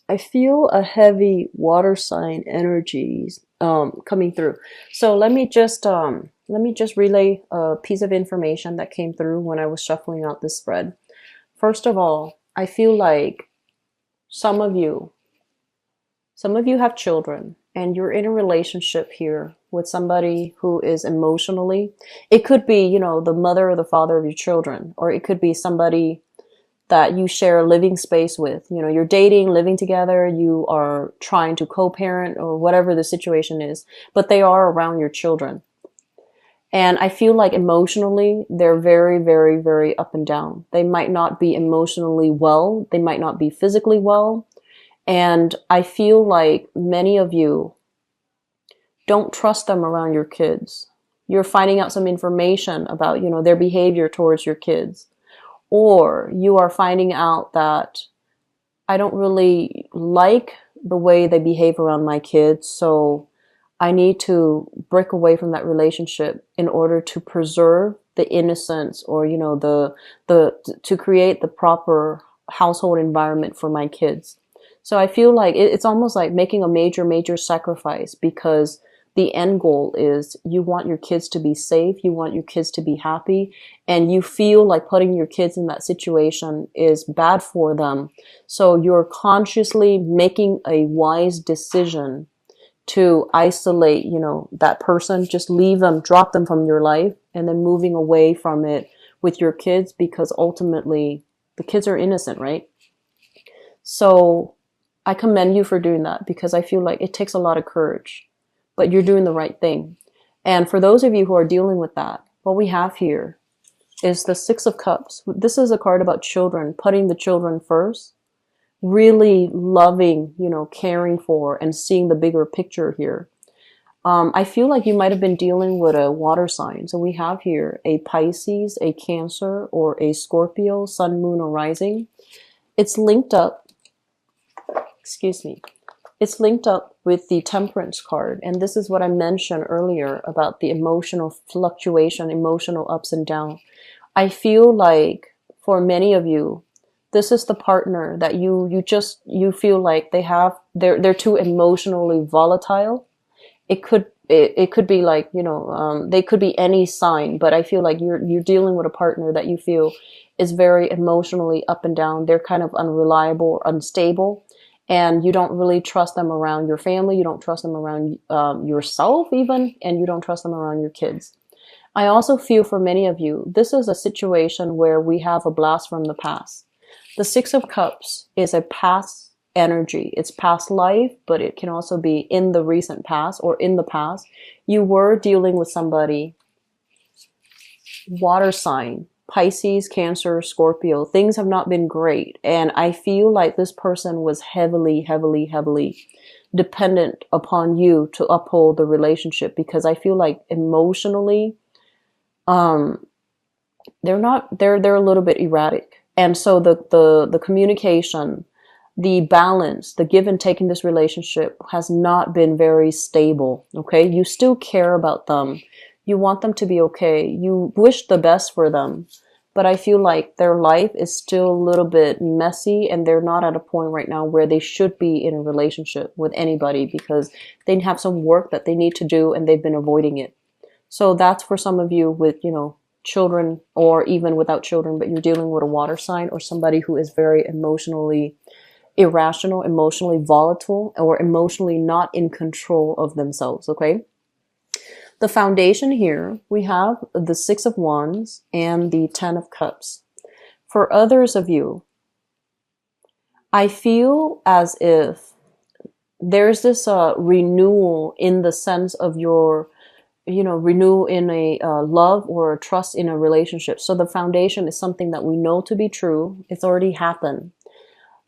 I feel a heavy water sign energies coming through. So let me just relay a piece of information that came through when I was shuffling out this spread. First of all, I feel like some of you some of you have children and you're in a relationship here with somebody who is emotionally, it could be, you know, the mother or the father of your children, or it could be somebody that you share a living space with. You know, you're dating, living together, you are trying to co-parent or whatever the situation is, but they are around your children. And I feel like emotionally, they're very, very, very up and down. They might not be emotionally well. They might not be physically well. And I feel like many of you don't trust them around your kids. You're finding out some information about, you know, their behavior towards your kids. Or you are finding out that I don't really like the way they behave around my kids, so I need to break away from that relationship in order to preserve the innocence, or, you know, the to create the proper household environment for my kids. So I feel like it's almost like making a major, major sacrifice, because the end goal is you want your kids to be safe, you want your kids to be happy, and you feel like putting your kids in that situation is bad for them. So you're consciously making a wise decision to isolate, you know, that person, just leave them, drop them from your life, and then moving away from it with your kids, because ultimately the kids are innocent, right? So I commend you for doing that, because I feel like it takes a lot of courage, but you're doing the right thing. And for those of you who are dealing with that, what we have here is the Six of Cups. This is a card about children, putting the children first, really loving, you know, caring for, and seeing the bigger picture here. I feel like you might have been dealing with a water sign. So we have here a Pisces, a Cancer, or a Scorpio, Sun, Moon, or Rising. It's linked up, excuse me, it's linked up with the Temperance card. And this is what I mentioned earlier about the emotional fluctuation, emotional ups and downs. I feel like for many of you, this is the partner that you feel like they're too emotionally volatile. It could be like, you know, they could be any sign, but I feel like you're dealing with a partner that you feel is very emotionally up and down. They're kind of unreliable or unstable, and you don't really trust them around your family. You don't trust them around yourself even, and you don't trust them around your kids. I also feel for many of you, this is a situation where we have a blast from the past. The Six of Cups is a past energy. It's past life, but it can also be in the recent past or in the past. You were dealing with somebody, water sign, Pisces, Cancer, Scorpio. Things have not been great. And I feel like this person was heavily, heavily, heavily dependent upon you to uphold the relationship, because I feel like emotionally, um, they're a little bit erratic. And so the communication, the balance, the give and take in this relationship has not been very stable. Okay. You still care about them. You want them to be okay. You wish the best for them. But I feel like their life is still a little bit messy, and they're not at a point right now where they should be in a relationship with anybody, because they have some work that they need to do and they've been avoiding it. So that's for some of you with, you know, children, or even without children, but you're dealing with a water sign or somebody who is very emotionally irrational, emotionally volatile, or emotionally not in control of themselves. Okay. The foundation here, we have the Six of Wands and the Ten of Cups. For others of you, I feel as if there's this renewal in the sense of your, you know, renew in a love or a trust in a relationship. So the foundation is something that we know to be true. It's already happened.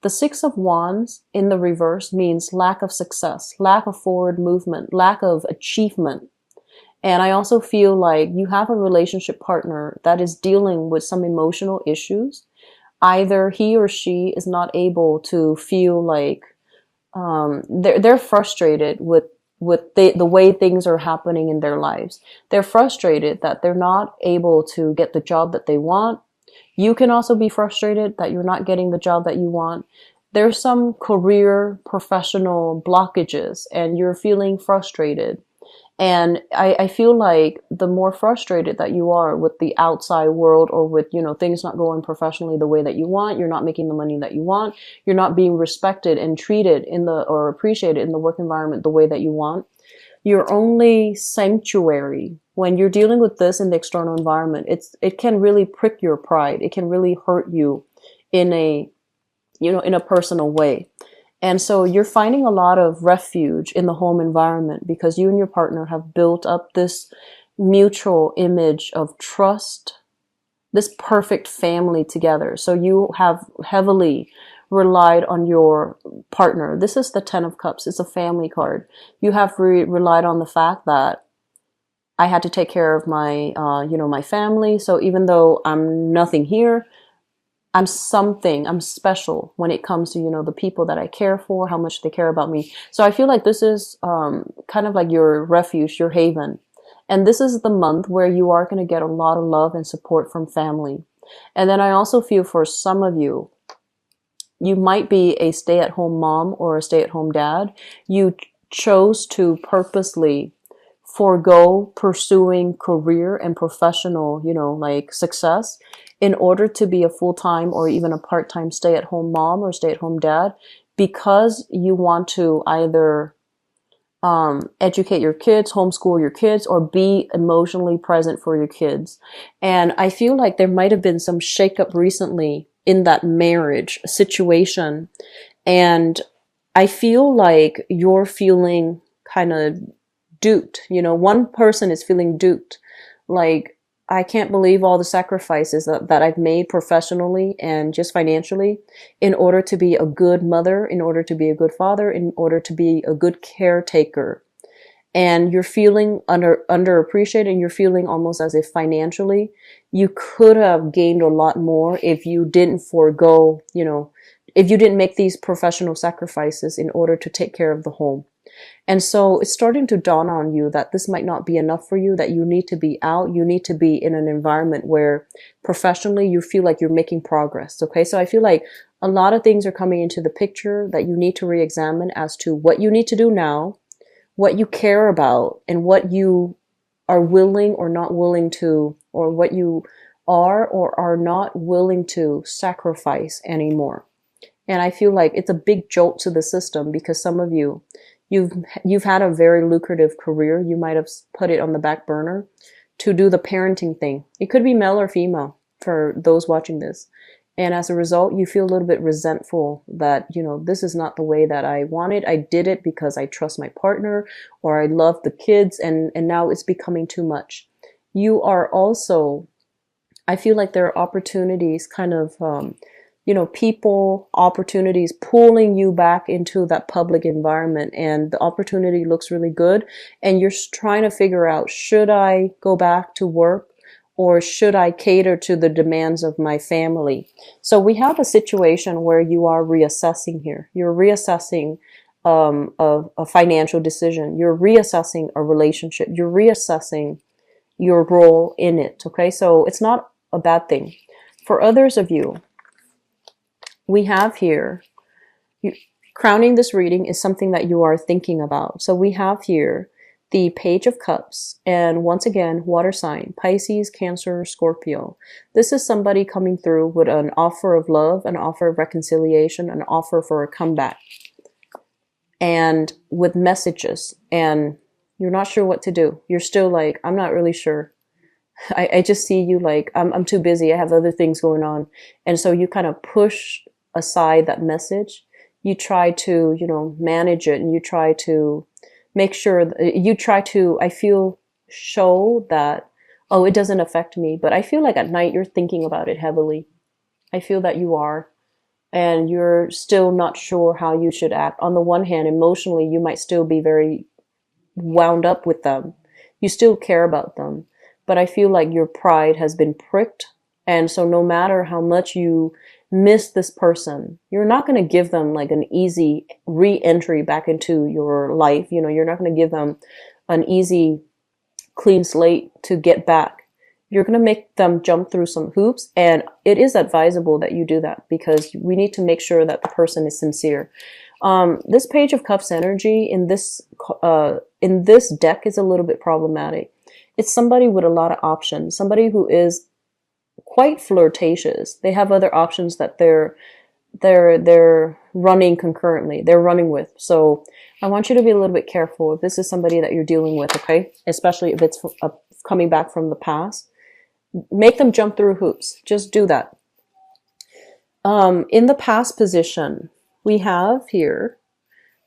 The Six of Wands in the reverse means lack of success, lack of forward movement, lack of achievement. And I also feel like you have a relationship partner that is dealing with some emotional issues. Either he or she is not able to feel like they're frustrated with the way things are happening in their lives. They're frustrated that they're not able to get the job that they want. You can also be frustrated that you're not getting the job that you want. there's some career professional blockages and you're feeling frustrated. And I feel like the more frustrated that you are with the outside world, or with, things not going professionally the way that you want, you're not making the money that you want, you're not being respected and treated or appreciated in the work environment the way that you want. Your only sanctuary when you're dealing with this in the external environment, it can really prick your pride. It can really hurt you in a personal way. And so you're finding a lot of refuge in the home environment because you and your partner have built up this mutual image of trust, this perfect family together. So you have heavily relied on your partner. This is the 10 of Cups. It's a family card. You have relied on the fact that I had to take care of my family. So even though I'm nothing here, I'm something, I'm special when it comes to, the people that I care for, how much they care about me. So I feel like this is kind of like your refuge, your haven. And this is the month where you are going to get a lot of love and support from family. And then I also feel for some of you, you might be a stay-at-home mom or a stay-at-home dad. You chose to purposely forego pursuing career and professional, like success in order to be a full-time or even a part-time stay-at-home mom or stay-at-home dad, because you want to either educate your kids, homeschool your kids, or be emotionally present for your kids. And I feel like there might have been some shakeup recently in that marriage situation. And I feel like you're feeling kind of duped. One person is feeling duped. Like, I can't believe all the sacrifices that I've made professionally and just financially in order to be a good mother, in order to be a good father, in order to be a good caretaker. And you're feeling underappreciated, and you're feeling almost as if financially you could have gained a lot more if you didn't forego, if you didn't make these professional sacrifices in order to take care of the home. And so it's starting to dawn on you that this might not be enough for you, that you need to be out, you need to be in an environment where professionally you feel like you're making progress. Okay, so I feel like a lot of things are coming into the picture that you need to re-examine as to what you need to do now, what you care about, and what you are willing or not willing to, or what you are or are not willing to sacrifice anymore. And I feel like it's a big jolt to the system because some of you, you've had a very lucrative career. You might have put it on the back burner to do the parenting thing. It could be male or female for those watching this. And as a result, you feel a little bit resentful that, this is not the way that I wanted. I did it because I trust my partner or I love the kids, and now it's becoming too much. You are also, I feel like there are opportunities kind of, people, opportunities pulling you back into that public environment, and the opportunity looks really good. And you're trying to figure out, should I go back to work or should I cater to the demands of my family? So we have a situation where you are reassessing here. You're reassessing a financial decision. You're reassessing a relationship. You're reassessing your role in it. Okay, so it's not a bad thing. For others of you, we have here, crowning this reading is something that you are thinking about. So we have here the Page of Cups, and once again, water sign, Pisces, Cancer, Scorpio. This is somebody coming through with an offer of love, an offer of reconciliation, an offer for a comeback, and with messages, and you're not sure what to do. You're still like, I'm not really sure. I just see you like, I'm too busy. I have other things going on. And so you kind of push aside that message. You try to, manage it, and you try to make sure you try to, I feel, show that, oh, it doesn't affect me. But I feel like at night you're thinking about it heavily. I feel that you are. And you're still not sure how you should act. On the one hand, emotionally, you might still be very wound up with them. You still care about them. But I feel like your pride has been pricked. And so no matter how much you miss this person, you're not going to give them like an easy re-entry back into your life. You're not going to give them an easy, clean slate to get back. You're going to make them jump through some hoops, and it is advisable that you do that because we need to make sure that the person is sincere. This Page of Cups energy in this deck is a little bit problematic. It's somebody with a lot of options, somebody who is quite flirtatious. They have other options that they're running concurrently. They're running with. So I want you to be a little bit careful if this is somebody that you're dealing with, okay? Especially if it's coming back from the past. Make them jump through hoops. Just do that. In the past position, we have here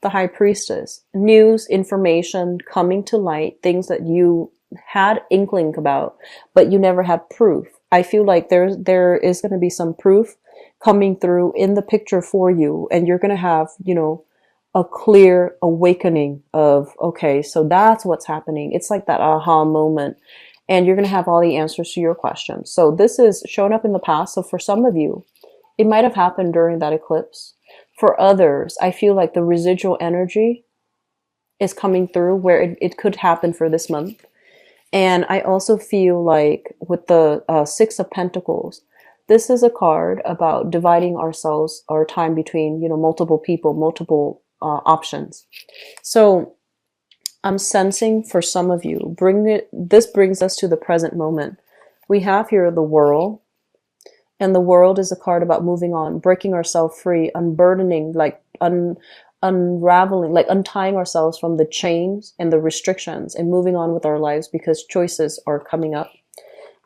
the High Priestess. News, information coming to light, things that you had inkling about, but you never had proof. I feel like there is going to be some proof coming through in the picture for you, and you're going to have, you know, a clear awakening of, okay, so that's what's happening. It's like that aha moment, and you're going to have all the answers to your questions. So this is showing up in the past. So for some of you, it might have happened during that eclipse. For others, I feel like the residual energy is coming through where it could happen for this month. And I also feel like with the Six of Pentacles, this is a card about dividing our time between, you know, multiple people, multiple options. So I'm sensing for some of you, this brings us to the present moment. We have here the World, and the World is a card about moving on, breaking ourselves free, unburdening, like unraveling, like untying ourselves from the chains and the restrictions and moving on with our lives because choices are coming up.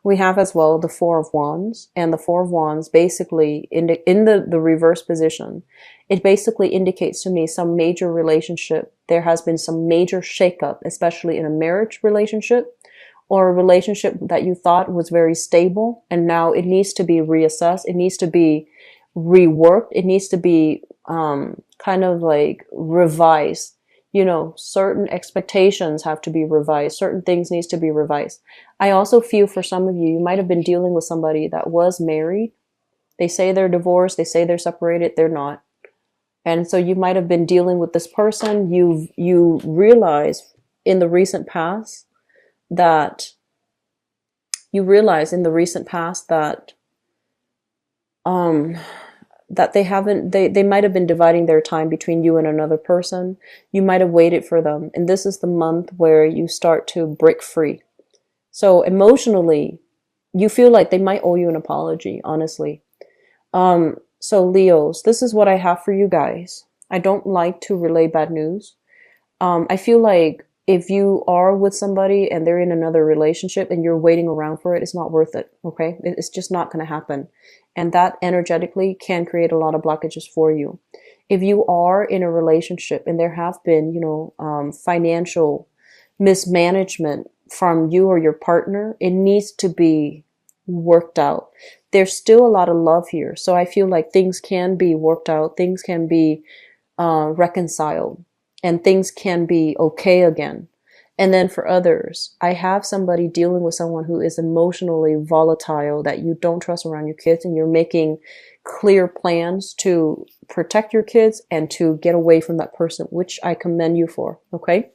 We have as well the Four of Wands, and the Four of Wands basically in the reverse position, it basically indicates to me some major relationship. There has been some major shakeup, especially in a marriage relationship or a relationship that you thought was very stable, and now it needs to be reassessed. It needs to be reworked. It needs to be kind of like revised. You know, certain expectations have to be revised. Certain things needs to be revised. I also feel for some of you, you might have been dealing with somebody that was married. They say they're divorced. They say they're separated. They're not. And so you might have been dealing with this person. You realize in the recent past that that they might have been dividing their time between you and another person. You might have waited for them. And this is the month where you start to break free. So emotionally, you feel like they might owe you an apology, honestly. So Leos, this is what I have for you guys. I don't like to relay bad news. I feel like if you are with somebody and they're in another relationship and you're waiting around for it, it's not worth it, okay? It's just not going to happen. And that energetically can create a lot of blockages for you. If you are in a relationship and there have been, you know, financial mismanagement from you or your partner, it needs to be worked out. There's still a lot of love here. So I feel like things can be worked out. Things can be reconciled. And things can be okay again. And then for others, I have somebody dealing with someone who is emotionally volatile that you don't trust around your kids, and you're making clear plans to protect your kids and to get away from that person, which I commend you for. Okay.